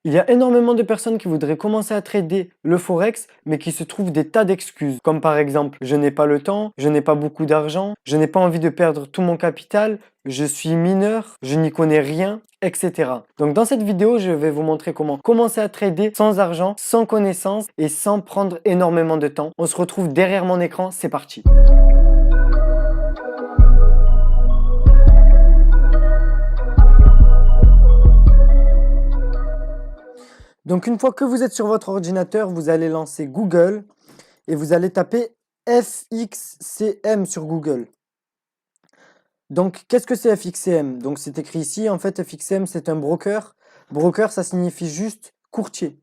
Il y a énormément de personnes qui voudraient commencer à trader le forex, mais qui se trouvent des tas d'excuses, comme par exemple, je n'ai pas le temps, je n'ai pas beaucoup d'argent, je n'ai pas envie de perdre tout mon capital, je suis mineur, je n'y connais rien, etc. Donc dans cette vidéo, je vais vous montrer comment commencer à trader sans argent, sans connaissance et sans prendre énormément de temps. On se retrouve derrière mon écran, c'est parti. Donc une fois que vous êtes sur votre ordinateur, vous allez lancer Google et vous allez taper FXCM sur Google. Donc qu'est-ce que c'est FXCM? Donc c'est écrit ici, en fait FXCM c'est un broker. Broker ça signifie juste courtier.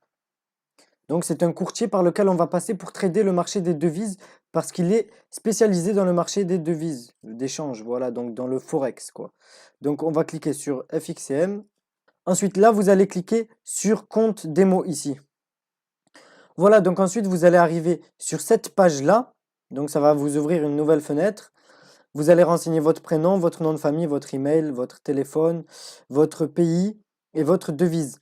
Donc c'est un courtier par lequel on va passer pour trader le marché des devises parce qu'il est spécialisé dans le marché des devises, d'échange, voilà, donc dans le forex quoi. Donc on va cliquer sur FXCM. Ensuite là vous allez cliquer sur compte démo ici. Voilà, donc ensuite vous allez arriver sur cette page-là. Donc ça va vous ouvrir une nouvelle fenêtre. Vous allez renseigner votre prénom, votre nom de famille, votre email, votre téléphone, votre pays et votre devise.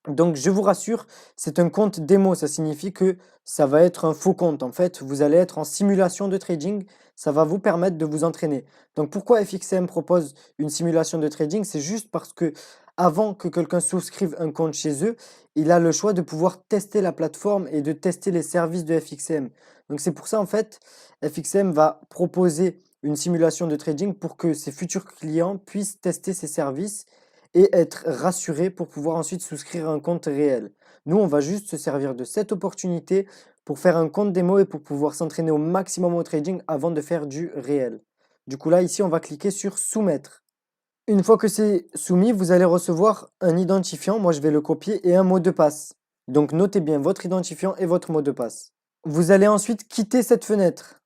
Donc je vous rassure, c'est un compte démo, ça signifie que ça va être un faux compte. En fait, vous allez être en simulation de trading, ça va vous permettre de vous entraîner. Donc pourquoi FXM propose une simulation de trading? C'est juste parce que avant que quelqu'un souscrive un compte chez eux, il a le choix de pouvoir tester la plateforme et de tester les services de FXM. Donc c'est pour ça en fait, FXM va proposer une simulation de trading pour que ses futurs clients puissent tester ses services et être rassurés pour pouvoir ensuite souscrire un compte réel. Nous, on va juste se servir de cette opportunité pour faire un compte démo et pour pouvoir s'entraîner au maximum au trading avant de faire du réel. Du coup là, ici, on va cliquer sur soumettre. Une fois que c'est soumis, vous allez recevoir un identifiant, moi je vais le copier, et un mot de passe. Donc notez bien votre identifiant et votre mot de passe. Vous allez ensuite quitter cette fenêtre.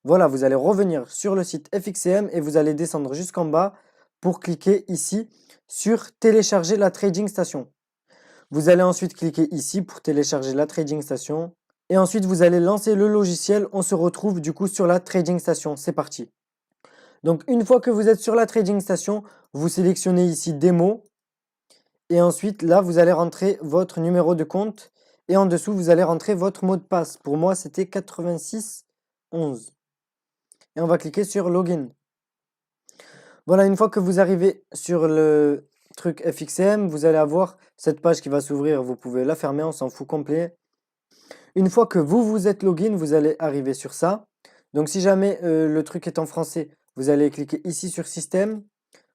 Voilà, vous allez revenir sur le site FXCM et vous allez descendre jusqu'en bas pour cliquer ici sur télécharger la trading station. Vous allez ensuite cliquer ici pour télécharger la trading station et ensuite vous allez lancer le logiciel. On se retrouve du coup sur la trading station. C'est parti. Donc une fois que vous êtes sur la trading station, vous sélectionnez ici démo et ensuite là vous allez rentrer votre numéro de compte et en dessous vous allez rentrer votre mot de passe. Pour moi c'était 8611 et on va cliquer sur login. Voilà, une fois que vous arrivez sur le truc FXM, vous allez avoir cette page qui va s'ouvrir. Vous pouvez la fermer, on s'en fout complet. Une fois que vous êtes login, vous allez arriver sur ça. Donc si jamais le truc est en français, vous allez cliquer ici sur système.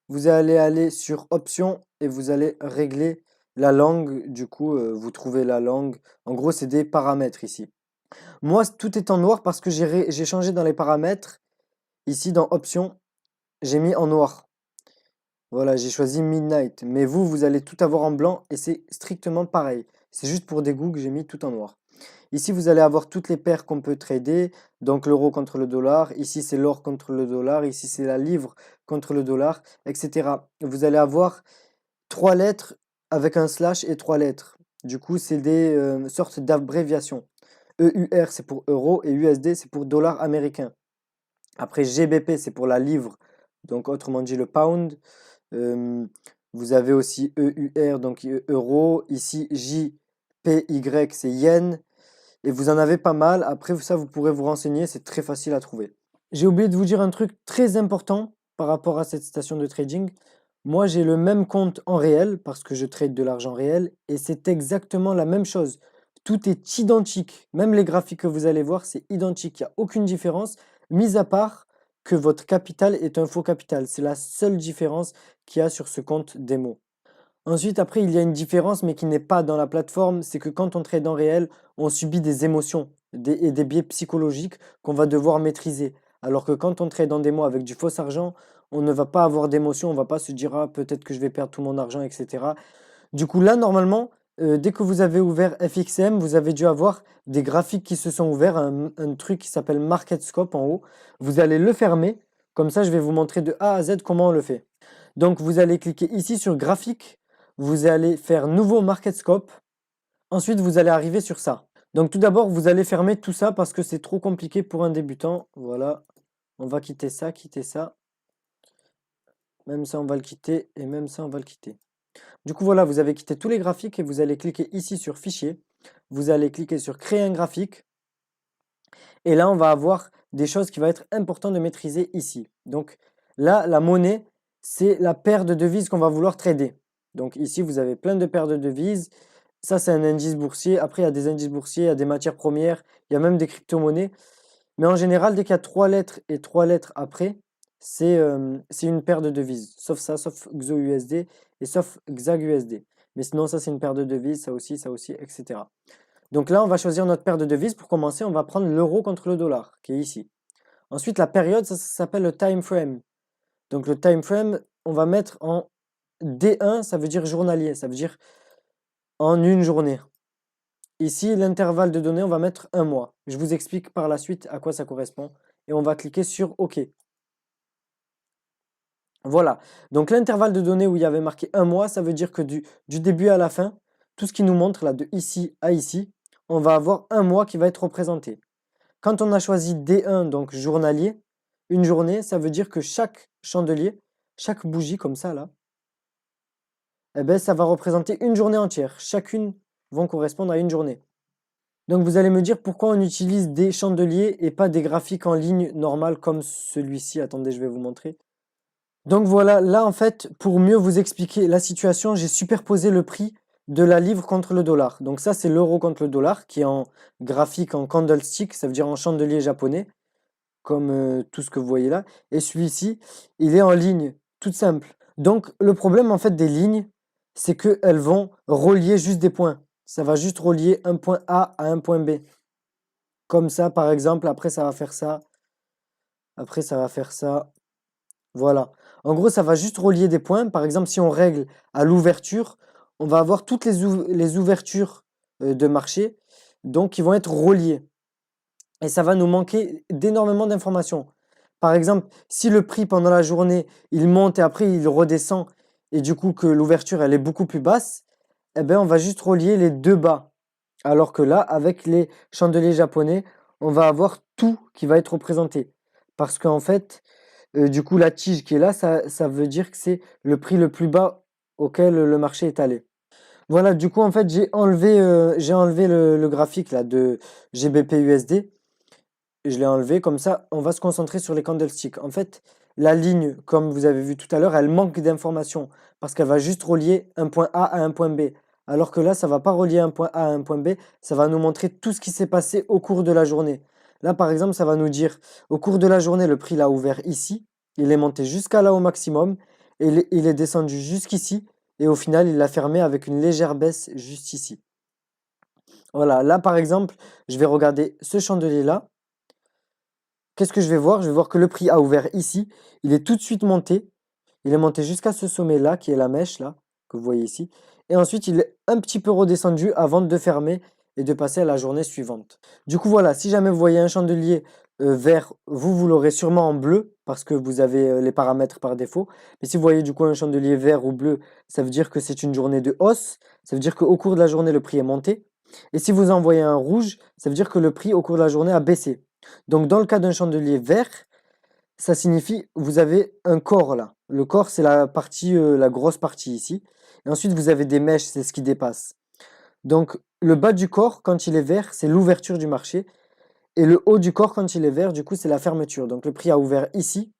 Vous allez aller sur options et vous allez régler la langue. Du coup, vous trouvez la langue. En gros, c'est des paramètres ici. Moi, tout est en noir parce que j'ai changé dans les paramètres. Ici, dans options, j'ai mis en noir. Voilà, j'ai choisi Midnight. Mais vous allez tout avoir en blanc et c'est strictement pareil. C'est juste pour des goûts que j'ai mis tout en noir. Ici, vous allez avoir toutes les paires qu'on peut trader. Donc l'euro contre le dollar. Ici, c'est l'or contre le dollar. Ici, c'est la livre contre le dollar, etc. Vous allez avoir 3 lettres avec un slash et 3 lettres. Du coup, c'est des sortes d'abréviations. EUR, c'est pour euro et USD, c'est pour dollar américain. Après, GBP, c'est pour la livre. Donc, autrement dit, le pound. Vous avez aussi EUR, donc euro. Ici, JPY, c'est yen. Et vous en avez pas mal. Après, ça, vous pourrez vous renseigner. C'est très facile à trouver. J'ai oublié de vous dire un truc très important par rapport à cette station de trading. Moi, j'ai le même compte en réel parce que je trade de l'argent réel. Et c'est exactement la même chose. Tout est identique. Même les graphiques que vous allez voir, c'est identique. Il n'y a aucune différence, mis à part que votre capital est un faux capital. C'est la seule différence qu'il y a sur ce compte démo. Ensuite, après, il y a une différence, mais qui n'est pas dans la plateforme, c'est que quand on trade en réel, on subit des émotions et des biais psychologiques qu'on va devoir maîtriser. Alors que quand on trade en démo avec du faux argent, on ne va pas avoir d'émotion, on ne va pas se dire ah, peut-être que je vais perdre tout mon argent, etc. Du coup, là, normalement, dès que vous avez ouvert FXM, vous avez dû avoir des graphiques qui se sont ouverts, un truc qui s'appelle Market Scope en haut. Vous allez le fermer. Comme ça, je vais vous montrer de A à Z comment on le fait. Donc, vous allez cliquer ici sur graphique. Vous allez faire nouveau Market Scope. Ensuite, vous allez arriver sur ça. Donc, tout d'abord, vous allez fermer tout ça parce que c'est trop compliqué pour un débutant. Voilà. On va quitter ça, quitter ça. Même ça, on va le quitter. Et même ça, on va le quitter. Du coup, voilà, vous avez quitté tous les graphiques et vous allez cliquer ici sur Fichier. Vous allez cliquer sur Créer un graphique. Et là, on va avoir des choses qui vont être importantes de maîtriser ici. Donc là, la monnaie, c'est la paire de devises qu'on va vouloir trader. Donc ici, vous avez plein de paires de devises. Ça, c'est un indice boursier. Après, il y a des indices boursiers, il y a des matières premières, il y a même des crypto-monnaies. Mais en général, dès qu'il y a 3 lettres et 3 lettres après, c'est une paire de devises. Sauf ça, sauf XOUSD et sauf XAGUSD. Mais sinon, ça, c'est une paire de devises, ça aussi, etc. Donc là, on va choisir notre paire de devises. Pour commencer, on va prendre l'euro contre le dollar, qui est ici. Ensuite, la période, ça s'appelle le time frame. Donc le time frame, on va mettre en D1, ça veut dire journalier, ça veut dire en une journée. Ici, l'intervalle de données, on va mettre un mois. Je vous explique par la suite à quoi ça correspond. Et on va cliquer sur OK. Voilà. Donc l'intervalle de données où il y avait marqué un mois, ça veut dire que du début à la fin, tout ce qui nous montre là de ici à ici, on va avoir un mois qui va être représenté. Quand on a choisi D1, donc journalier, une journée, ça veut dire que chaque chandelier, chaque bougie comme ça là, eh ben, ça va représenter une journée entière. Chacune vont correspondre à une journée. Donc vous allez me dire pourquoi on utilise des chandeliers et pas des graphiques en ligne normales comme celui-ci. Attendez, je vais vous montrer. Donc voilà, là en fait, pour mieux vous expliquer la situation, j'ai superposé le prix de la livre contre le dollar. Donc ça, c'est l'euro contre le dollar qui est en graphique en candlestick, ça veut dire en chandelier japonais, comme tout ce que vous voyez là. Et celui-ci, il est en ligne, toute simple. Donc le problème en fait des lignes, c'est qu'elles vont relier juste des points. Ça va juste relier un point A à un point B. Comme ça, par exemple, après ça va faire ça. Après ça va faire ça. Voilà. En gros, ça va juste relier des points. Par exemple, si on règle à l'ouverture, on va avoir toutes les ouvertures de marché, donc qui vont être reliées. Et ça va nous manquer d'énormément d'informations. Par exemple, si le prix pendant la journée, il monte et après il redescend, et du coup que l'ouverture elle est beaucoup plus basse, eh ben on va juste relier les deux bas. Alors que là, avec les chandeliers japonais, on va avoir tout qui va être représenté. Parce qu'en fait, du coup, la tige qui est là, ça veut dire que c'est le prix le plus bas auquel le marché est allé. Voilà, du coup, en fait, j'ai enlevé le graphique là, de GBP USD. Je l'ai enlevé, comme ça, on va se concentrer sur les candlesticks. En fait, la ligne, comme vous avez vu tout à l'heure, elle manque d'informations parce qu'elle va juste relier un point A à un point B. Alors que là, ça ne va pas relier un point A à un point B, ça va nous montrer tout ce qui s'est passé au cours de la journée. Là, par exemple, ça va nous dire, au cours de la journée, le prix l'a ouvert ici, il est monté jusqu'à là au maximum, et il est descendu jusqu'ici, et au final, il l'a fermé avec une légère baisse juste ici. Voilà, là, par exemple, je vais regarder ce chandelier-là. Qu'est-ce que je vais voir? Je vais voir que le prix a ouvert ici. Il est tout de suite monté. Il est monté jusqu'à ce sommet-là, qui est la mèche, là, que vous voyez ici. Et ensuite, il est un petit peu redescendu avant de fermer et de passer à la journée suivante. Du coup, voilà, si jamais vous voyez un chandelier vert, vous l'aurez sûrement en bleu, parce que vous avez les paramètres par défaut. Mais si vous voyez du coup un chandelier vert ou bleu, ça veut dire que c'est une journée de hausse. Ça veut dire qu'au cours de la journée, le prix est monté. Et si vous en voyez un rouge, ça veut dire que le prix au cours de la journée a baissé. Donc, dans le cas d'un chandelier vert, ça signifie vous avez un corps là. Le corps, c'est la partie, la grosse partie ici. Et ensuite, vous avez des mèches, c'est ce qui dépasse. Donc, le bas du corps, quand il est vert, c'est l'ouverture du marché. Et le haut du corps, quand il est vert, du coup, c'est la fermeture. Donc, le prix a ouvert ici.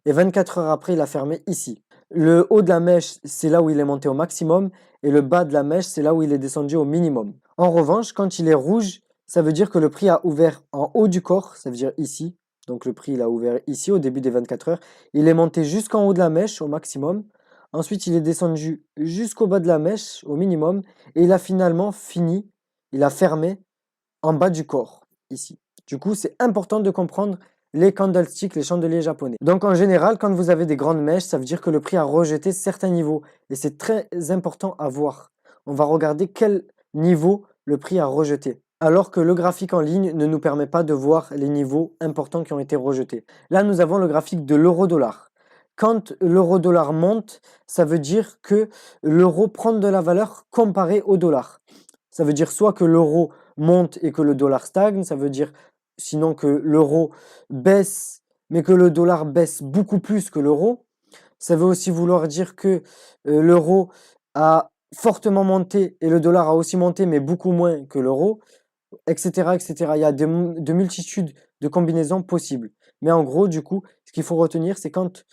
Et 24 heures après, il a fermé ici. Le haut de la mèche, c'est là où il est monté au maximum. Et le bas de la mèche, c'est là où il est descendu au minimum. En revanche, quand il est rouge, ça veut dire que le prix a ouvert en haut du corps, ça veut dire ici. Donc le prix il a ouvert ici au début des 24 heures. Il est monté jusqu'en haut de la mèche au maximum. Ensuite, il est descendu jusqu'au bas de la mèche au minimum. Et il a finalement fini, il a fermé en bas du corps, ici. Du coup, c'est important de comprendre les candlesticks, les chandeliers japonais. Donc en général, quand vous avez des grandes mèches, ça veut dire que le prix a rejeté certains niveaux. Et c'est très important à voir. On va regarder quel niveau le prix a rejeté. Alors que le graphique en ligne ne nous permet pas de voir les niveaux importants qui ont été rejetés. Là, nous avons le graphique de l'euro-dollar. Quand l'euro-dollar monte, ça veut dire que l'euro prend de la valeur comparée au dollar. Ça veut dire soit que l'euro monte et que le dollar stagne, ça veut dire sinon que l'euro baisse, mais que le dollar baisse beaucoup plus que l'euro. Ça veut aussi vouloir dire que l'euro a fortement monté et le dollar a aussi monté, mais beaucoup moins que l'euro, etc., etc. Il y a de multitudes de combinaisons possibles. Mais en gros, du coup, ce qu'il faut retenir, c'est quand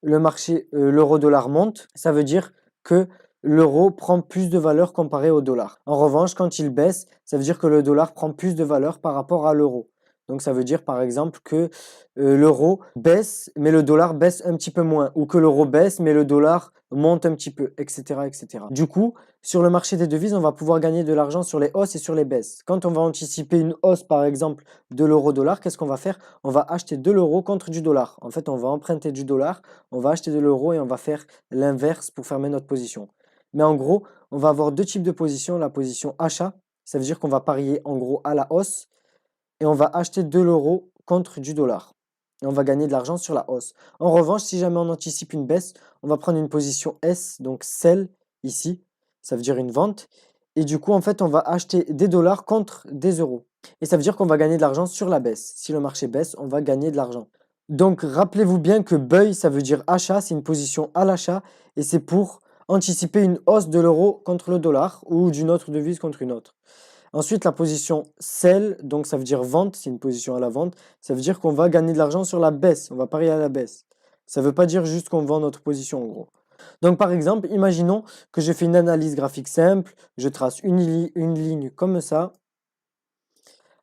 le marché, l'euro-dollar monte, ça veut dire que l'euro prend plus de valeur comparé au dollar. En revanche, quand il baisse, ça veut dire que le dollar prend plus de valeur par rapport à l'euro. Donc ça veut dire par exemple que l'euro baisse, mais le dollar baisse un petit peu moins, ou que l'euro baisse, mais le dollar monte un petit peu, etc., etc. Du coup, sur le marché des devises, on va pouvoir gagner de l'argent sur les hausses et sur les baisses. Quand on va anticiper une hausse, par exemple, de l'euro-dollar, qu'est-ce qu'on va faire? On va acheter de l'euro contre du dollar. En fait, on va emprunter du dollar, on va acheter de l'euro et on va faire l'inverse pour fermer notre position. Mais en gros, on va avoir deux types de positions. La position achat, ça veut dire qu'on va parier en gros à la hausse et on va acheter de l'euro contre du dollar. Et on va gagner de l'argent sur la hausse. En revanche, si jamais on anticipe une baisse, on va prendre une position S, donc sell ici, ça veut dire une vente. Et du coup, en fait, on va acheter des dollars contre des euros. Et ça veut dire qu'on va gagner de l'argent sur la baisse. Si le marché baisse, on va gagner de l'argent. Donc, rappelez-vous bien que buy, ça veut dire achat, c'est une position à l'achat et c'est pour anticiper une hausse de l'euro contre le dollar ou d'une autre devise contre une autre. Ensuite, la position sell, donc ça veut dire vente, c'est une position à la vente. Ça veut dire qu'on va gagner de l'argent sur la baisse, on va parier à la baisse. Ça ne veut pas dire juste qu'on vend notre position en gros. Donc par exemple, imaginons que je fais une analyse graphique simple, je trace une ligne comme ça.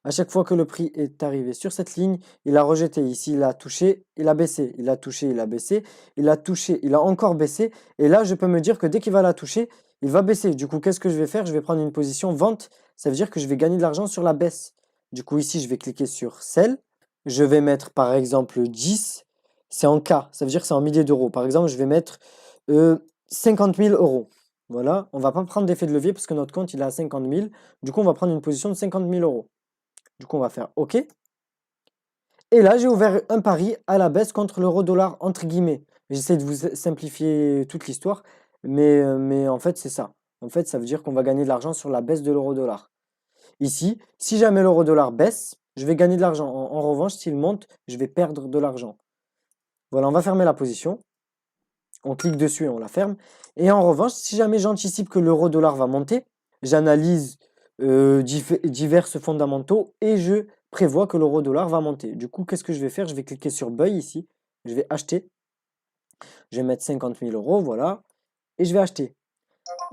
À chaque fois que le prix est arrivé sur cette ligne, il a rejeté. Ici, il a touché, il a baissé. Il a touché, il a baissé. Il a touché, il a encore baissé. Et là, je peux me dire que dès qu'il va la toucher, il va baisser. Du coup, qu'est-ce que je vais faire? Je vais prendre une position vente. Ça veut dire que je vais gagner de l'argent sur la baisse. Du coup, ici, je vais cliquer sur Sell. Je vais mettre par exemple 10. C'est en K. Ça veut dire que c'est en milliers d'euros. Par exemple, je vais mettre 50 000 euros. Voilà. On ne va pas prendre d'effet de levier parce que notre compte, il est à 50 000. Du coup, on va prendre une position de 50 000 euros. Du coup, on va faire OK. Et là, j'ai ouvert un pari à la baisse contre l'euro-dollar, entre guillemets. J'essaie de vous simplifier toute l'histoire, mais en fait, c'est ça. En fait, ça veut dire qu'on va gagner de l'argent sur la baisse de l'euro-dollar. Ici, si jamais l'euro-dollar baisse, je vais gagner de l'argent. En revanche, s'il monte, je vais perdre de l'argent. Voilà, on va fermer la position. On clique dessus et on la ferme. Et en revanche, si jamais j'anticipe que l'euro-dollar va monter, j'analyse divers fondamentaux et je prévois que l'euro-dollar va monter. Du coup, qu'est-ce que je vais faire? Je vais cliquer sur Buy ici. Je vais acheter. Je vais mettre 50 000 euros, voilà. Et je vais acheter.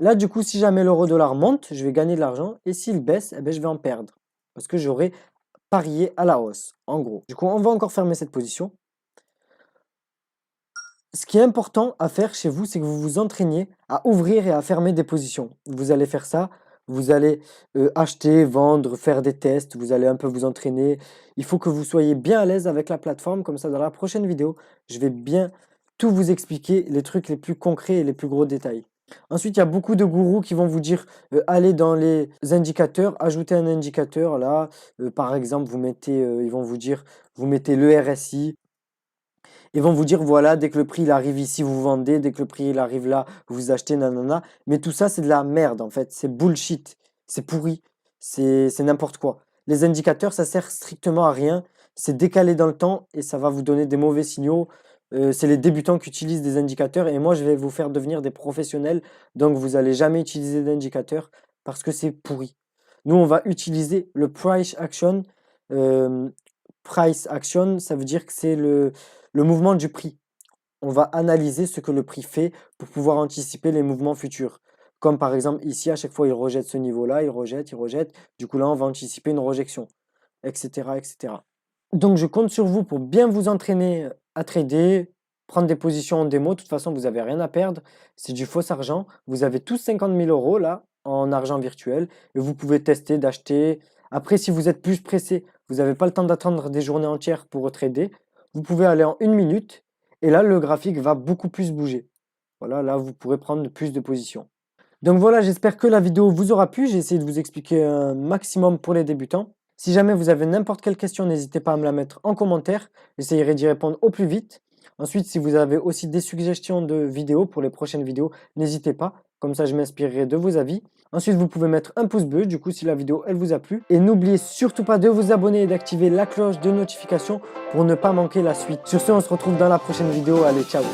Là, du coup, si jamais l'euro-dollar monte, je vais gagner de l'argent. Et s'il baisse, eh ben, je vais en perdre. Parce que j'aurai parié à la hausse, en gros. Du coup, on va encore fermer cette position. Ce qui est important à faire chez vous, c'est que vous vous entraîniez à ouvrir et à fermer des positions. Vous allez faire ça, vous allez acheter, vendre, faire des tests, vous allez un peu vous entraîner. Il faut que vous soyez bien à l'aise avec la plateforme, comme ça dans la prochaine vidéo, je vais bien tout vous expliquer, les trucs les plus concrets et les plus gros détails. Ensuite, il y a beaucoup de gourous qui vont vous dire allez dans les indicateurs, ajoutez un indicateur là. Par exemple, vous mettez, ils vont vous dire, vous mettez le RSI. Ils vont vous dire, voilà, dès que le prix il arrive ici, vous vendez, dès que le prix il arrive là, vous achetez, nanana. Mais tout ça, c'est de la merde, en fait. C'est bullshit. C'est pourri. C'est n'importe quoi. Les indicateurs, ça sert strictement à rien. C'est décalé dans le temps et ça va vous donner des mauvais signaux. C'est les débutants qui utilisent des indicateurs et moi, je vais vous faire devenir des professionnels. Donc, vous n'allez jamais utiliser d'indicateurs parce que c'est pourri. Nous, on va utiliser le price action. Price action, ça veut dire que c'est le mouvement du prix. On va analyser ce que le prix fait pour pouvoir anticiper les mouvements futurs. Comme par exemple ici, à chaque fois, il rejette ce niveau-là, il rejette, il rejette. Du coup, là, on va anticiper une rejection, etc., etc. Donc, je compte sur vous pour bien vous entraîner à trader, prendre des positions en démo. De toute façon, vous n'avez rien à perdre. C'est du faux argent. Vous avez tous 50 000 euros là en argent virtuel et vous pouvez tester d'acheter. Après, si vous êtes plus pressé, vous n'avez pas le temps d'attendre des journées entières pour trader, vous pouvez aller en 1 minute et là, le graphique va beaucoup plus bouger. Voilà, là, vous pourrez prendre plus de positions. Donc voilà, j'espère que la vidéo vous aura plu. J'ai essayé de vous expliquer un maximum pour les débutants. Si jamais vous avez n'importe quelle question, n'hésitez pas à me la mettre en commentaire. J'essaierai d'y répondre au plus vite. Ensuite, si vous avez aussi des suggestions de vidéos pour les prochaines vidéos, n'hésitez pas. Comme ça, je m'inspirerai de vos avis. Ensuite, vous pouvez mettre un pouce bleu, du coup, si la vidéo, elle vous a plu. Et n'oubliez surtout pas de vous abonner et d'activer la cloche de notification pour ne pas manquer la suite. Sur ce, on se retrouve dans la prochaine vidéo. Allez, ciao!